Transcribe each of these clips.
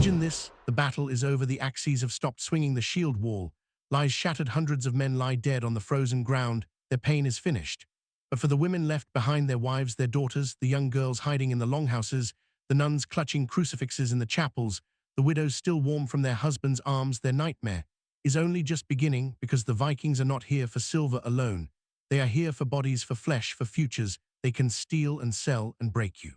Imagine this, the battle is over, the axes have stopped swinging, the shield wall lies shattered, hundreds of men lie dead on the frozen ground, their pain is finished. But for the women left behind, their wives, their daughters, the young girls hiding in the longhouses, the nuns clutching crucifixes in the chapels, the widows still warm from their husbands' arms, their nightmare is only just beginning, because the Vikings are not here for silver alone. They are here for bodies, for flesh, for futures they can steal and sell and break you.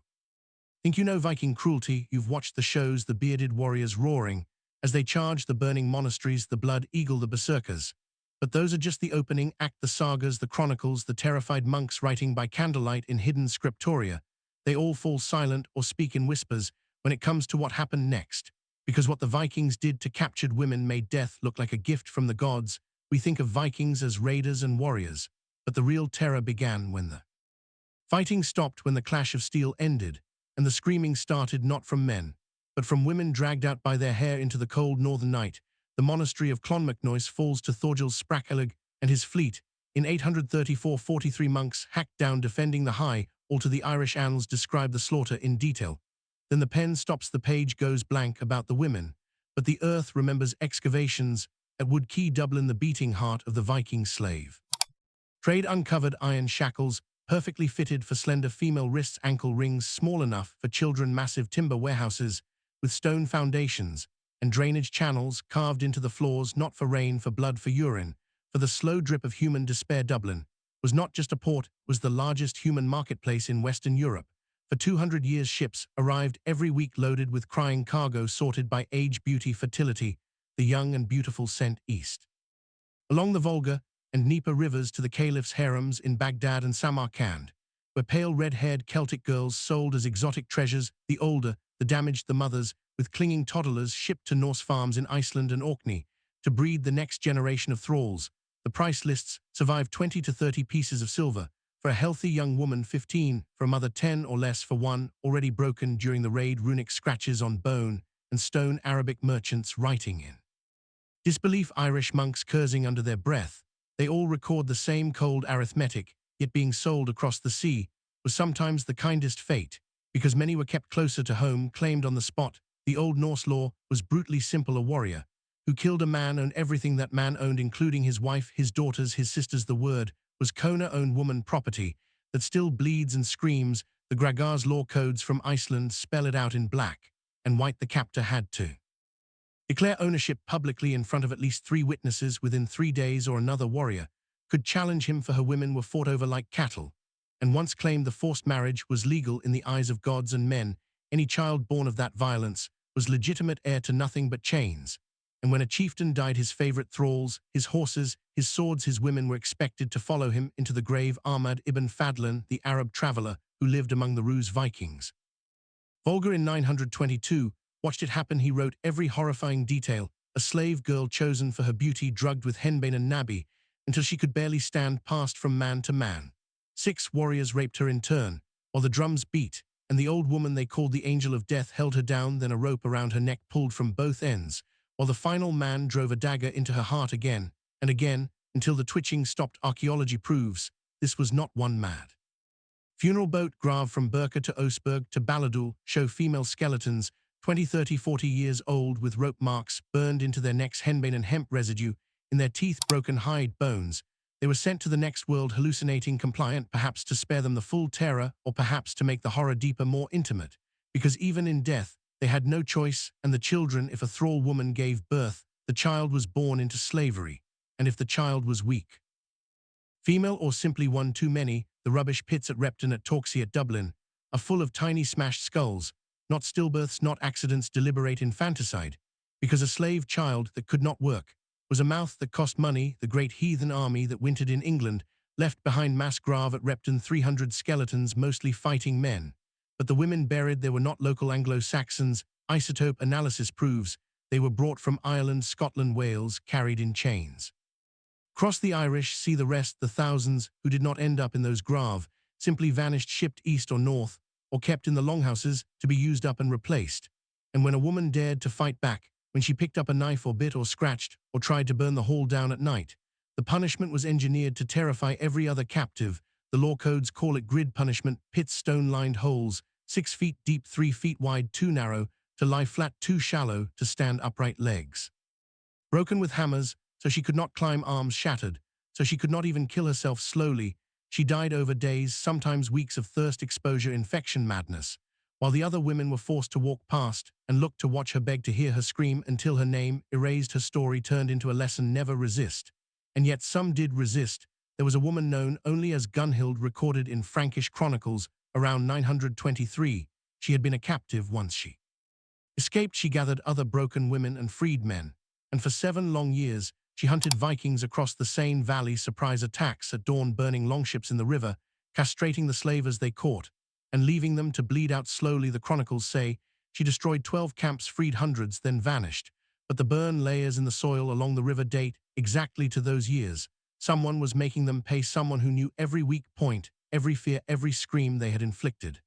Think you know Viking cruelty? You've watched the shows, the bearded warriors roaring as they charge the burning monasteries, the blood eagle, the berserkers. But those are just the opening act, the sagas, the chronicles, the terrified monks writing by candlelight in hidden scriptoria. They all fall silent or speak in whispers when it comes to what happened next. Because what the Vikings did to captured women made death look like a gift from the gods. We think of Vikings as raiders and warriors, but the real terror began when the fighting stopped, when the clash of steel ended, and the screaming started not from men, but from women dragged out by their hair into the cold northern night. The monastery of Clonmacnoise falls to Thorgil Sprachelig and his fleet. In 834, 43 monks hacked down defending the high altar. The Irish annals describe the slaughter in detail. Then the pen stops, the page goes blank about the women, but the earth remembers excavations at Viking Dublin, the beating heart of the Viking slave trade. Uncovered iron shackles, perfectly fitted for slender female wrists, ankle rings small enough for children, massive timber warehouses with stone foundations and drainage channels carved into the floors, not for rain, for blood, for urine, for the slow drip of human despair. Dublin was not just a port, was the largest human marketplace in Western Europe. For 200 years, ships arrived every week loaded with crying cargo, sorted by age, beauty, fertility. The young and beautiful sent east along the Volga and Dnieper rivers to the caliph's harems in Baghdad and Samarkand, where pale red-haired Celtic girls sold as exotic treasures. The older, the damaged, the mothers with clinging toddlers shipped to Norse farms in Iceland and Orkney to breed the next generation of thralls. The price lists survived 20 to 30 pieces of silver for a healthy young woman, 15 for a mother, 10 or less for one already broken during the raid. Runic scratches on bone and stone, Arabic merchants writing in disbelief, Irish monks cursing under their breath. They all record the same cold arithmetic, yet being sold across the sea was sometimes the kindest fate, because many were kept closer to home, claimed on the spot. The Old Norse law was brutally simple. A warrior who killed a man owned everything that man owned, including his wife, his daughters, his sisters. The word was Kona, owned woman property that still bleeds and screams. The Gragar's law codes from Iceland spell it out in black and white. The captor had to declare ownership publicly in front of at least 3 witnesses within 3 days, or another warrior could challenge him, for her women were fought over like cattle. And once claimed, the forced marriage was legal in the eyes of gods and men. Any child born of that violence was legitimate heir to nothing but chains. And when a chieftain died, his favorite thralls, his horses, his swords, his women were expected to follow him into the grave. Ahmad ibn Fadlan, the Arab traveler who lived among the Rus Vikings Volga in 922, watched it happen. He wrote every horrifying detail. A slave girl chosen for her beauty, drugged with henbane and nabi until she could barely stand, passed from man to man. 6 warriors raped her in turn, while the drums beat, and the old woman they called the Angel of Death held her down, then a rope around her neck pulled from both ends, while the final man drove a dagger into her heart again and again until the twitching stopped. Archaeology proves this was not one mad funeral. Boat Grav from Burka to Osberg to Balladul show female skeletons 20, 30, 40 years old with rope marks burned into their necks, henbane and hemp residue in their teeth, broken hide, bones. They were sent to the next world, hallucinating, compliant, perhaps to spare them the full terror, or perhaps to make the horror deeper, more intimate, because even in death they had no choice. And the children, if a thrall woman gave birth, the child was born into slavery, and if the child was weak, female, or simply one too many, the rubbish pits at Repton, at Torksey, at Dublin are full of tiny smashed skulls. Not stillbirths, not accidents, deliberate infanticide, because a slave child that could not work was a mouth that cost money. The great heathen army that wintered in England left behind mass grave at Repton 300 skeletons, mostly fighting men. But the women buried there were not local Anglo-Saxons. Isotope analysis proves they were brought from Ireland, Scotland, Wales, carried in chains. Cross the Irish, see the rest. The thousands who did not end up in those graves simply vanished, shipped east or north, or kept in the longhouses to be used up and replaced. And when a woman dared to fight back, when she picked up a knife or bit or scratched or tried to burn the hall down at night, the punishment was engineered to terrify every other captive. The law codes call it grid punishment: pits, stone-lined holes, 6 feet deep, 3 feet wide, too narrow, to lie flat too shallow to stand upright legs. Broken with hammers, so she could not climb, arms shattered, so she could not even kill herself slowly, she died over days, sometimes weeks of thirst, exposure, infection, madness, while the other women were forced to walk past and look to watch her, beg to hear her scream until her name erased, her story turned into a lesson: never resist. And yet some did resist. There was a woman known only as Gunhild, recorded in Frankish chronicles around 923. She had been a captive once. She escaped, she gathered other broken women and freed men, and for 7 long years she hunted Vikings across the Seine Valley, surprise attacks at dawn, burning longships in the river, castrating the slavers they caught, and leaving them to bleed out slowly. The chronicles say she destroyed 12 camps, freed hundreds, then vanished. But the burn layers in the soil along the river date exactly to those years. Someone was making them pay, someone who knew every weak point, every fear, every scream they had inflicted.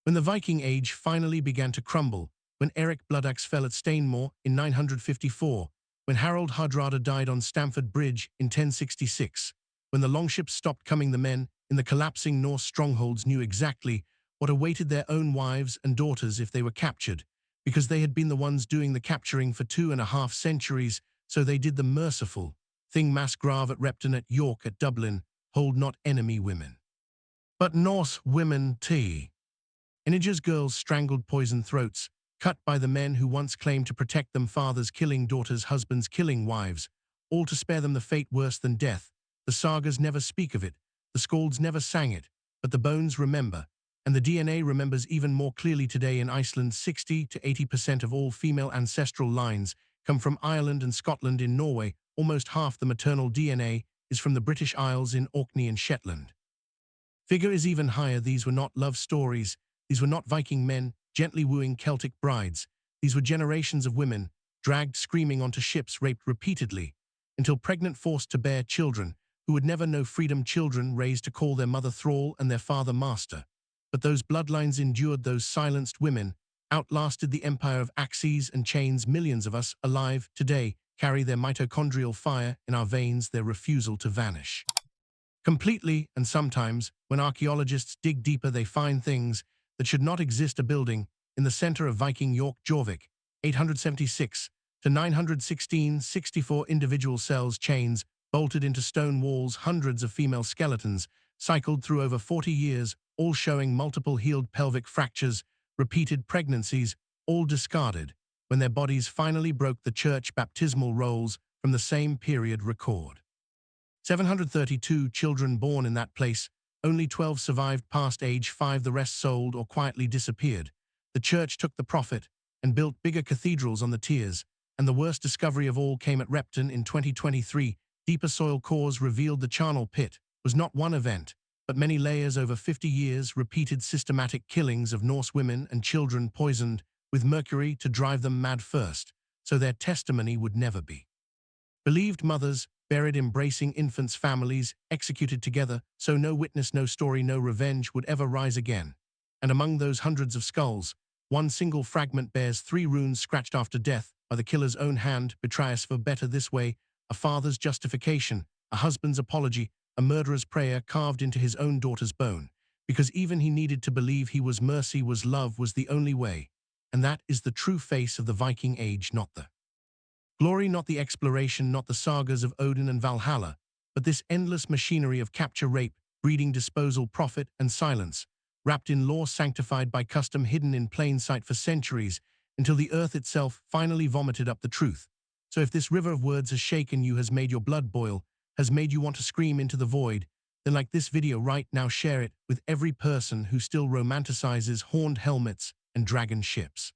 When the Viking Age finally began to crumble, when Eric Bloodaxe fell at Stainmore in 954, when Harold Hardrada died on Stamford Bridge in 1066, when the longships stopped coming, the men in the collapsing Norse strongholds knew exactly what awaited their own wives and daughters if they were captured, because they had been the ones doing the capturing for 2.5 centuries, so they did the merciful thing: mass grave at Repton, at York, at Dublin, hold not enemy women, but Norse women t. Inagers, girls strangled, poisoned throats, cut by the men who once claimed to protect them, fathers killing daughters, husbands killing wives, all to spare them the fate worse than death. The sagas never speak of it, the skalds never sang it, but the bones remember, and the DNA remembers even more clearly today. In Iceland, 60 to 80% of all female ancestral lines come from Ireland and Scotland. In Norway, almost half the maternal DNA is from the British Isles in Orkney and Shetland. Figure is even higher. These were not love stories. These were not Viking men gently wooing Celtic brides. These were generations of women, dragged screaming onto ships, raped repeatedly, until pregnant, forced to bear children who would never know freedom, children raised to call their mother thrall and their father master. But those bloodlines endured, those silenced women outlasted the empire of axes and chains. Millions of us alive today carry their mitochondrial fire in our veins, their refusal to vanish completely. And sometimes, when archaeologists dig deeper, they find things that should not exist. A building in the center of Viking York, Jorvik, 876 to 916, 64 individual cells, chains bolted into stone walls, hundreds of female skeletons cycled through over 40 years, all showing multiple healed pelvic fractures, repeated pregnancies, all discarded when their bodies finally broke the church baptismal rolls from the same period record. 732 children born in that place, only 12 survived past age 5, the rest sold or quietly disappeared. The church took the profit and built bigger cathedrals on the tiers, and the worst discovery of all came at Repton in 2023. Deeper soil cores revealed the charnel pit was not one event, but many layers over 50 years, repeated systematic killings of Norse women and children, poisoned with mercury to drive them mad first, so their testimony would never be believed. Mothers buried embracing infants, families executed together, so no witness, no story, no revenge would ever rise again. And among those hundreds of skulls, one single fragment bears 3 runes scratched after death by the killer's own hand: betray us for better this way, a father's justification, a husband's apology, a murderer's prayer carved into his own daughter's bone, because even he needed to believe he was mercy, was love, was the only way. And that is the true face of the Viking Age, not the glory, not the exploration, not the sagas of Odin and Valhalla, but this endless machinery of capture, rape, breeding, disposal, profit, and silence, wrapped in law, sanctified by custom, hidden in plain sight for centuries, until the earth itself finally vomited up the truth. So if this river of words has shaken you, has made your blood boil, has made you want to scream into the void, then like this video right now, share it with every person who still romanticizes horned helmets and dragon ships.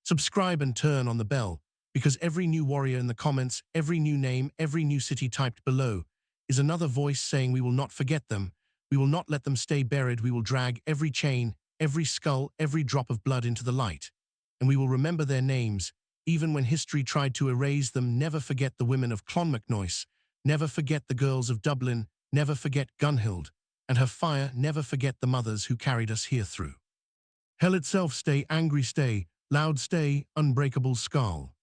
Subscribe and turn on the bell, because every new warrior in the comments, every new name, every new city typed below is another voice saying we will not forget them, we will not let them stay buried, we will drag every chain, every skull, every drop of blood into the light, and we will remember their names, even when history tried to erase them. Never forget the women of Clonmacnoise, never forget the girls of Dublin, never forget Gunhild and her fire, never forget the mothers who carried us here through hell itself. Stay angry, stay loud, stay unbreakable skull.